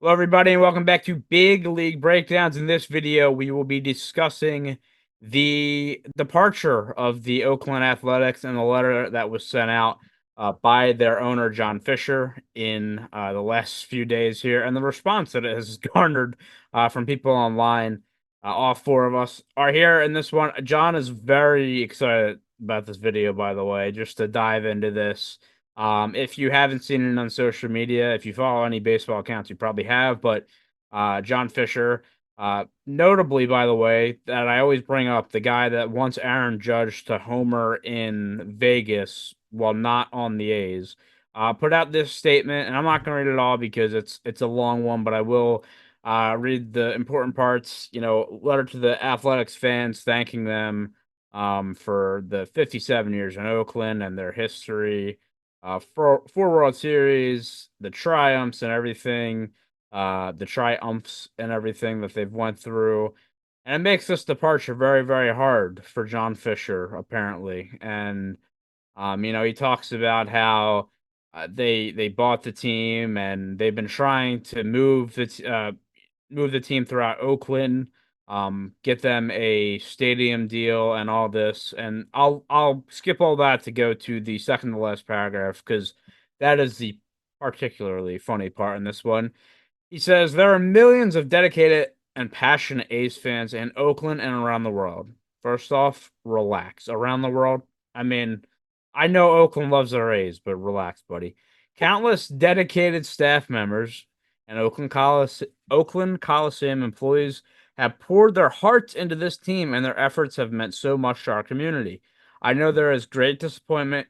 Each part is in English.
Hello, everybody, and welcome back to Big League Breakdowns. In this video, we will be discussing the departure of the Oakland Athletics and the letter that was sent out by their owner, John Fisher, in the last few days here, and the response that it has garnered from people online. All four of us are here in this one. John is very excited about this video, by the way, just to dive into this. If you haven't seen it on social media, if you follow any baseball accounts, you probably have. But John Fisher, notably, by the way, that I always bring up, the guy that wants Aaron Judge to homer in Vegas while not on the A's, put out this statement, and I'm not going to read it all because it's a long one, but I will read the important parts. Letter to the Athletics fans, thanking them for the 57 years in Oakland and their history, four World Series, the triumphs and everything, the triumphs and everything that they've went through, and it makes this departure very, very hard for John Fisher, apparently. And he talks about how they bought the team and they've been trying to move the team throughout Oakland, get them a stadium deal and all this. And I'll skip all that to go to the second to last paragraph because that is the particularly funny part in this one. He says there are millions of dedicated and passionate A's fans in Oakland and around the world. First off, relax. Around the world, I mean, I know Oakland loves their A's, but relax, buddy. Countless dedicated staff members and Oakland Coliseum employees have poured their hearts into this team, and their efforts have meant so much to our community. I know there is great disappointment,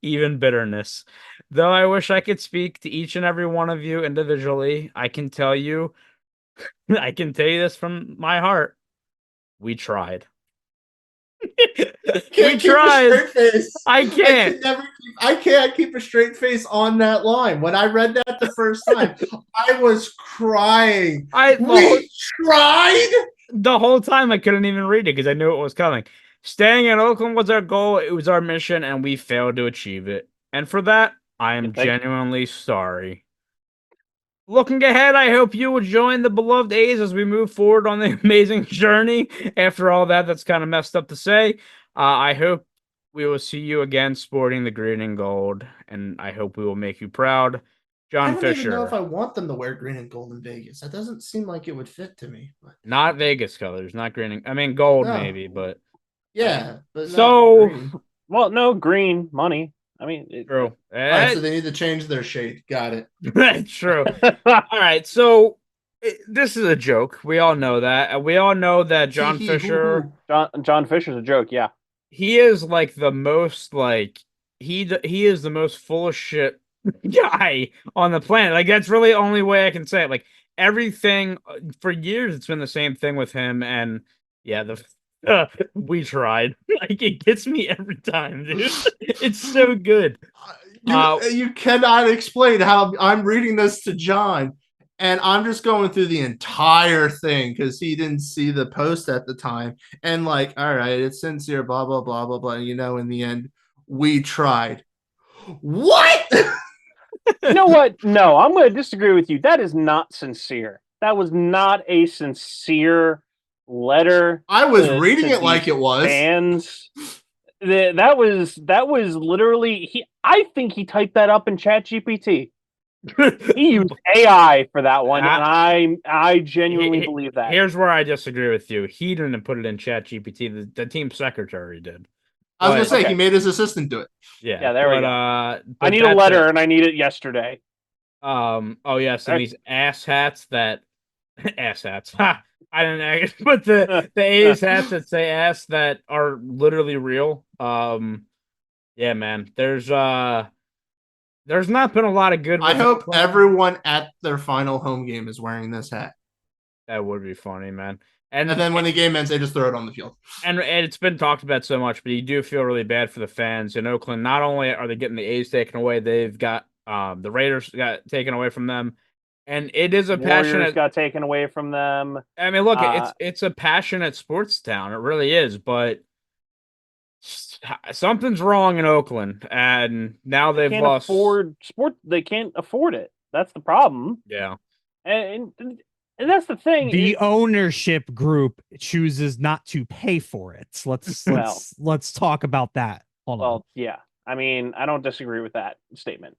even bitterness. Though I wish I could speak to each and every one of you individually, I can tell you, I can tell you this from my heart. We tried. We Can't keep a tried. straight face. I can't. I can't keep a straight face on that line. When I read that the first time, I was crying. I We tried. the whole time I couldn't even read it because I knew it was coming. Staying in Oakland was our goal. It was our mission, and we failed to achieve it. And for that, I am genuinely sorry. Looking ahead, I hope you will join the beloved A's as we move forward on the amazing journey. After all that, that's kind of messed up to say. I hope we will see you again sporting the green and gold, and I hope we will make you proud. I John don't even know if Fisher. I want them to wear green and gold in Vegas. That doesn't seem like it would fit to me. But Not Vegas colors, not green. I mean, gold no, maybe, but yeah, but not so green. Well, no, green money. I mean, true. All right, so they need to change their shade. Got it. That's true. All right, so this is a joke. We all know that. We all know that Hee John hee hoo Fisher, hoo. John Fisher's a joke. Yeah, he is like the most like he is the most full of shit guy on the planet. Like that's really the only way I can say it. Like everything for years, it's been the same thing with him. And yeah, we tried. Like it gets me every time, dude. It's so good. You cannot explain how I'm reading this to John, and I'm just going through the entire thing because he didn't see the post at the time. And like, all right, it's sincere, blah blah blah blah blah. In the end, we tried. What? you know what? No, I'm going to disagree with you. That is not sincere. That was not a sincere letter. I was reading to it like it was. Fans. That was literally he. I think he typed that up in ChatGPT. He used AI for that one, and I genuinely believe that. Here's where I disagree with you. He didn't put it in ChatGPT. The team secretary did. I was gonna say he made his assistant do it. Yeah, there we go. I need a letter, and I need it yesterday. Oh yes, and these ass hats that ass hats. Ha! I didn't but the A's hats that say ass that are literally real. Yeah, man. There's not been a lot of good. I hope everyone at their final home game is wearing this hat. That would be funny, man. And then when the game ends, they just throw it on the field. And it's been talked about so much, but you do feel really bad for the fans in Oakland. Not only are they getting the A's taken away, they've got the Raiders got taken away from them. And it is a passionate got taken away from them. I mean, look, it's a passionate sports town. It really is, but something's wrong in Oakland, and now they've lost sport. They can't afford it. That's the problem. Yeah. And that's the thing. The ownership group chooses not to pay for it. Let's talk about that. Hold on. Well, yeah. I mean, I don't disagree with that statement.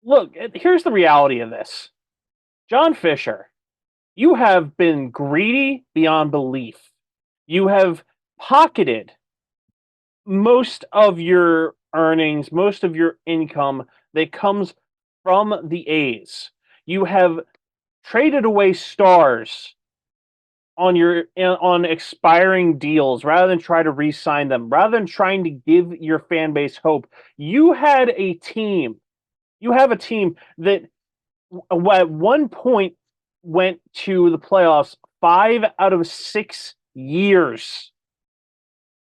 Look, here's the reality of this. John Fisher, you have been greedy beyond belief. You have pocketed most of your earnings, most of your income that comes from the A's. You have traded away stars on expiring deals rather than try to re-sign them, rather than trying to give your fan base hope. You have a team that at one point went to the playoffs 5 out of 6 years.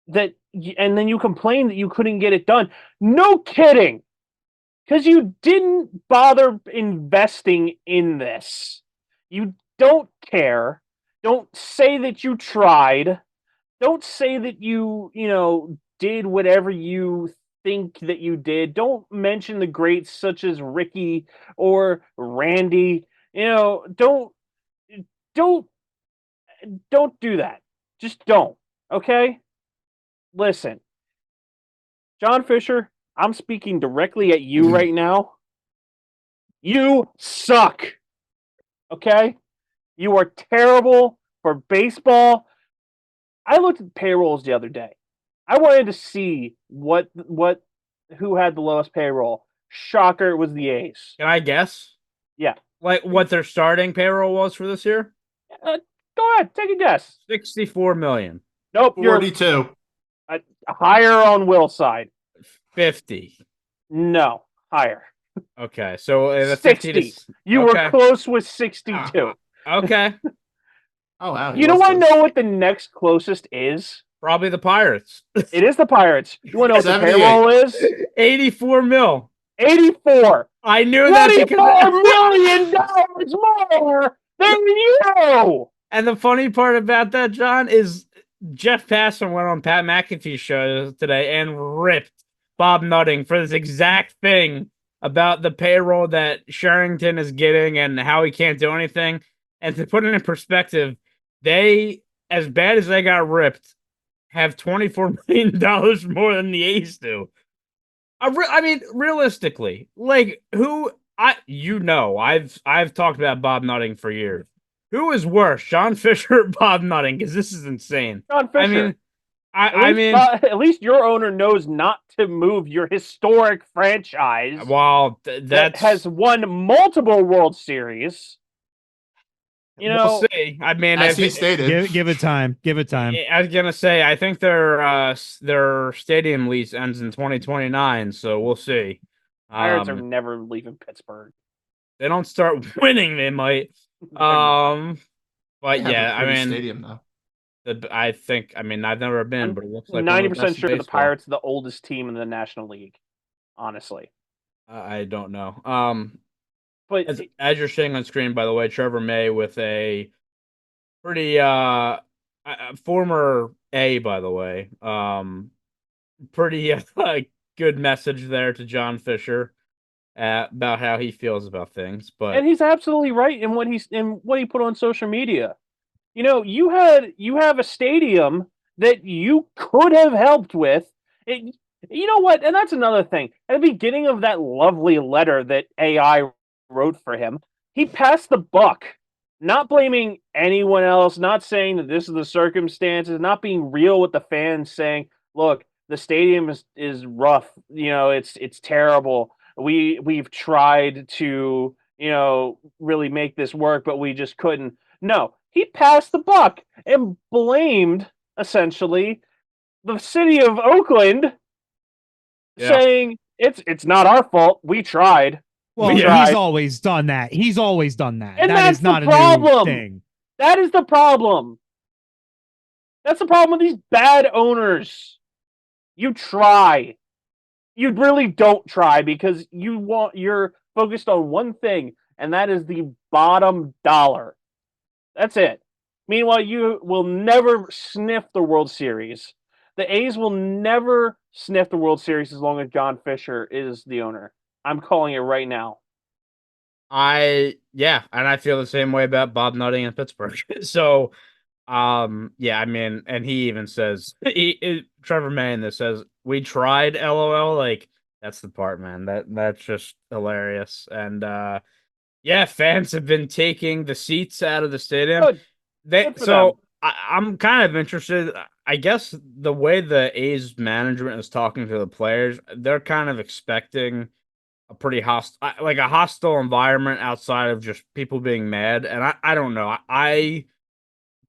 And then you complain that you couldn't get it done. No kidding. Because you didn't bother investing in this. You don't care. Don't say that you tried. Don't say that you did whatever you think that you did. Don't mention the greats such as Ricky or Randy. Don't do that. Just don't. Okay? Listen. John Fisher, I'm speaking directly at you right now. You suck. Okay? You are terrible for baseball. I looked at payrolls the other day. I wanted to see who had the lowest payroll. Shocker, it was the A's. Can I guess? Yeah. Like what their starting payroll was for this year? Go ahead, take a guess. 64 million. Nope, 42. You're higher on Will's side. 50. No, higher. Okay, so the 60. 50 to... You were close with 62. Okay. Oh wow. You don't want to know what the next closest is? Probably the Pirates. It is the Pirates. You want to know what the 78. payroll is? 84 mil. 84. I knew that $24 million more than you. And the funny part about that, John, is Jeff Passan went on Pat McAfee's show today and ripped Bob Nutting for this exact thing about the payroll that Sherrington is getting and how he can't do anything. And to put it in perspective, they, as bad as they got ripped, have $24 million more than the A's do. I mean, realistically, like I've talked about Bob Nutting for years. Who is worse, John Fisher or Bob Nutting? Because this is insane. John Fisher. I mean, at least your owner knows not to move your historic franchise. Well, that has won multiple World Series. We'll see. I mean, as he stated, give it time. Give it time. I was gonna say, I think their stadium lease ends in 2029, so we'll see. Pirates are never leaving Pittsburgh. They don't start winning, they might. But yeah, I mean, stadium though. I think. I mean, I've never been, but it looks like 90% sure the Pirates are the oldest team in the National League. Honestly, I don't know. But as you're seeing on screen, by the way, Trevor May with a pretty former A, by the way, pretty good message there to John Fisher about how he feels about things. And he's absolutely right in what he put on social media. You have a stadium that you could have helped with. You know what? And that's another thing. At the beginning of that lovely letter that AI wrote for him, he passed the buck, not blaming anyone else, not saying that this is the circumstances, not being real with the fans, saying, look, the stadium is rough, it's terrible. We've tried to really make this work, but we just couldn't. No, he passed the buck and blamed essentially the city of Oakland, saying it's not our fault, we tried. Well, he's always done that. He's always done that. And that is not a new thing. That is the problem. That's the problem with these bad owners. You try. You really don't try because you're focused on one thing, and that is the bottom dollar. That's it. Meanwhile, you will never sniff the World Series. The A's will never sniff the World Series as long as John Fisher is the owner. I'm calling it right now. Yeah, and I feel the same way about Bob Nutting in Pittsburgh. So, yeah, I mean, and he even says Trevor May in this says we tried, LOL. Like that's the part, man. That's just hilarious. And yeah, fans have been taking the seats out of the stadium. Good. Good for them. I'm kind of interested. I guess the way the A's management is talking to the players, they're kind of expecting a pretty hostile, like a hostile environment outside of just people being mad. And I don't know. I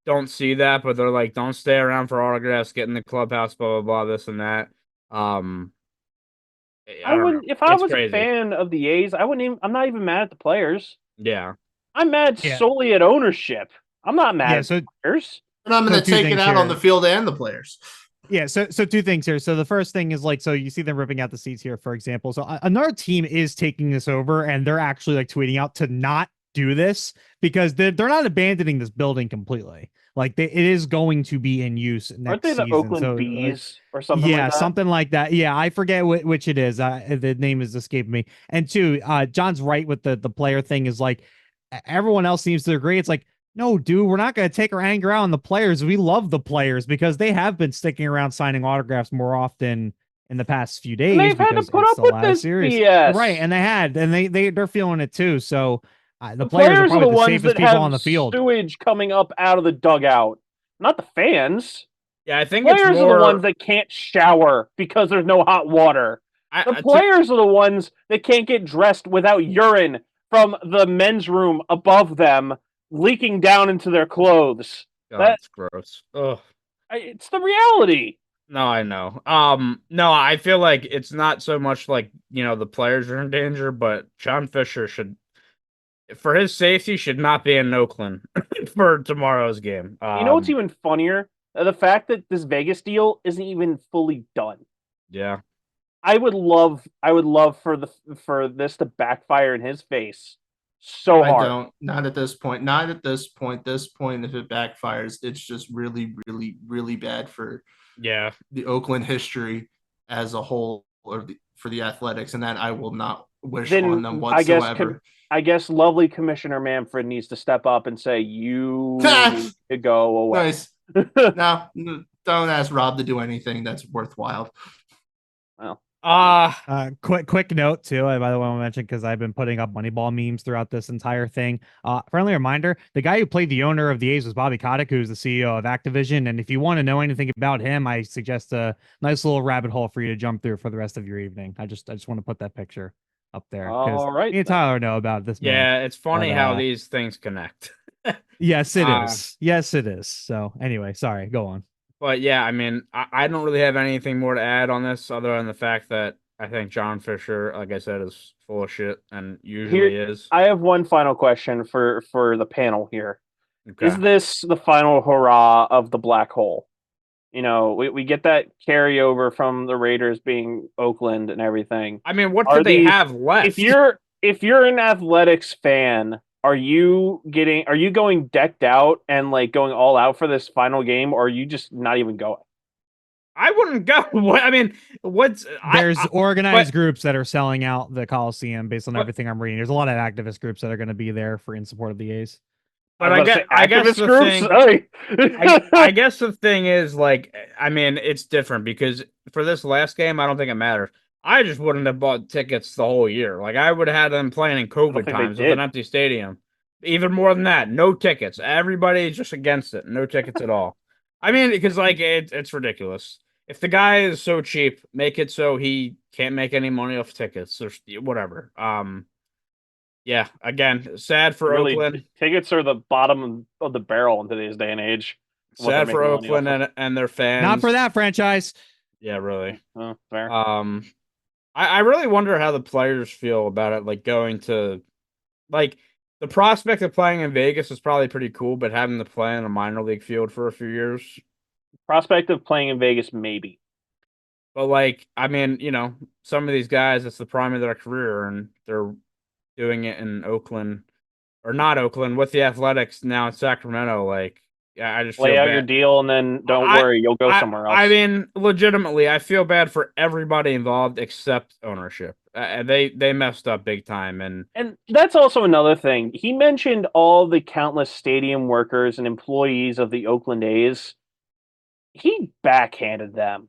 don't see that, but they're like, don't stay around for autographs, get in the clubhouse, blah, blah, blah, this and that. I don't know. If I It's was a crazy. fan of the A's, I'm not even mad at the players. Yeah. I'm mad solely at ownership. I'm not mad at the players. And I'm going to take it out on the field and the players. Yeah, so two things here. So the first thing is like, so you see them ripping out the seats here, for example. So another team is taking this over, and they're actually like tweeting out to not do this because they're not abandoning this building completely. Like it is going to be in use next Aren't they the season. Oakland Bees or something? Yeah, like that? something like that. Yeah, I forget which it is. The name is escaping me. And two, John's right with the player thing. Is like everyone else seems to agree. It's like, no, dude, we're not going to take our anger out on the players. We love the players because they have been sticking around signing autographs more often in the past few days. And they've had to put up with this BS. Right, and they're feeling it too. So the players are the the ones safest that people have on the field. Sewage coming up out of the dugout, not the fans. Yeah, I think players it's more... are the ones that can't shower because there's no hot water. The players are the ones that can't get dressed without urine from the men's room above them leaking down into their clothes. That's gross. Ugh. It's the reality. No, I know. No, I feel like it's not so much like, the players are in danger, but John Fisher should, for his safety, should not be in Oakland for tomorrow's game. You know what's even funnier? The fact that this Vegas deal isn't even fully done. Yeah. I would love for this to backfire in his face so hard. I don't. Not at this point. Not at this point. This point, if it backfires, it's just really, really, really bad for the Oakland history as a whole, or for the Athletics, and that I will not wish on them whatsoever. I guess lovely Commissioner Manfred needs to step up and say, "You need to go away." Nice. No, don't ask Rob to do anything that's worthwhile. Well, quick note too. By the way, I want to mention because I've been putting up Moneyball memes throughout this entire thing. Friendly reminder: the guy who played the owner of the A's was Bobby Kotick, who's the CEO of Activision. And if you want to know anything about him, I suggest a nice little rabbit hole for you to jump through for the rest of your evening. I just want to put that picture up there. All right, me and Tyler know about this. Yeah, it's funny how these things connect. Yes, it is. Yes, it is. So anyway, sorry. Go on. But yeah, I mean, I don't really have anything more to add on this other than the fact that I think John Fisher, like I said, is full of shit and usually is. I have one final question for the panel here. Okay. Is this the final hurrah of the black hole? We get that carryover from the Raiders being Oakland and everything. I mean, what do they have left? If you're an Athletics fan, are you going decked out and like going all out for this final game, or are you just not even going? I wouldn't go. I mean, there's organized groups that are selling out the Coliseum based on everything I'm reading. There's a lot of activist groups that are going to be there in support of the A's. But I guess the thing is, like, I mean, it's different because for this last game, I don't think it matters. I just wouldn't have bought tickets the whole year. Like, I would have had them playing in COVID times with an empty stadium. Even more than that, no tickets. Everybody's just against it. No tickets at all. I mean, because like it's ridiculous. If the guy is so cheap, make it so he can't make any money off tickets or whatever. Yeah, again, sad for Oakland. Tickets are the bottom of the barrel in today's day and age. Sad for Oakland and their fans. Not for that franchise. Yeah, really. Oh, fair. I really wonder how the players feel about it, like going to, like, the prospect of playing in Vegas is probably pretty cool, but having to play in a minor league field for a few years. Prospect of playing in Vegas, maybe. But, like, I mean, some of these guys, it's the prime of their career, and they're doing it in Oakland, or not Oakland, with the Athletics now in Sacramento. Like, Yeah, I just Lay feel out bad. your deal, and then don't worry, you'll go somewhere else. I mean, legitimately, I feel bad for everybody involved except ownership. They messed up big time, and that's also another thing. He mentioned all the countless stadium workers and employees of the Oakland A's. He backhanded them.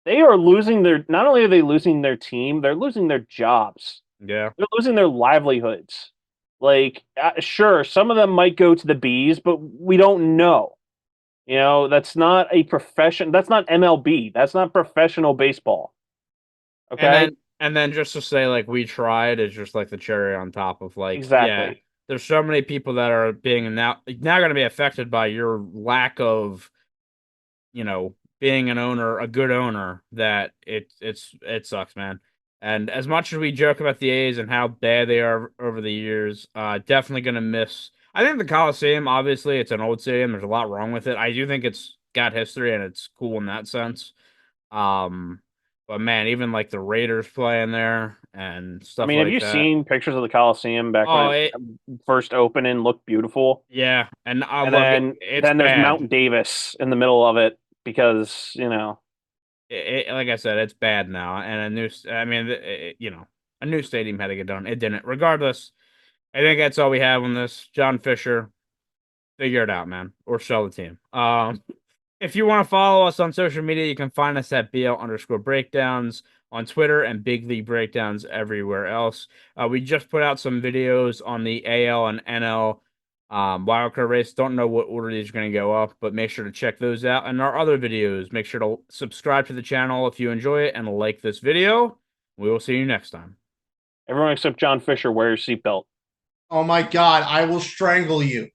They are losing their. Not only are they losing their team, they're losing their jobs. yeah, They're losing their livelihoods. Like, sure, some of them might go to the bees, but we don't know. You know, that's not a profession. That's not MLB. That's not professional baseball. Okay. and then just to say like we tried is just like the cherry on top of like Exactly. yeah. There's so many people that are being now going to be affected by your lack of, being an owner, a good owner. That it sucks, man. And as much as we joke about the A's and how bad they are over the years, definitely gonna miss. I think the Coliseum, obviously, it's an old stadium. There's a lot wrong with it. I do think it's got history and it's cool in that sense. Um, but man, even like the Raiders playing there and stuff I mean, have like you that. seen pictures of the Coliseum back Oh, when it first opened and looked beautiful? Yeah, and I And love then, it. It's then there's bad. Mount Davis in the middle of it because, Like I said, it's bad now, and a new. I mean, a new stadium had to get done. It didn't. Regardless, I think that's all we have on this. John Fisher, figure it out, man, or sell the team. If you want to follow us on social media, you can find us at BL_breakdowns on Twitter and Big League Breakdowns everywhere else. We just put out some videos on the AL and NL wildcard race. Don't know what order these are going to go up, but make sure to check those out. And our other videos, make sure to subscribe to the channel if you enjoy it and like this video. We will see you next time. everyone except John Fisher, wear your seatbelt. Oh my God, I will strangle you.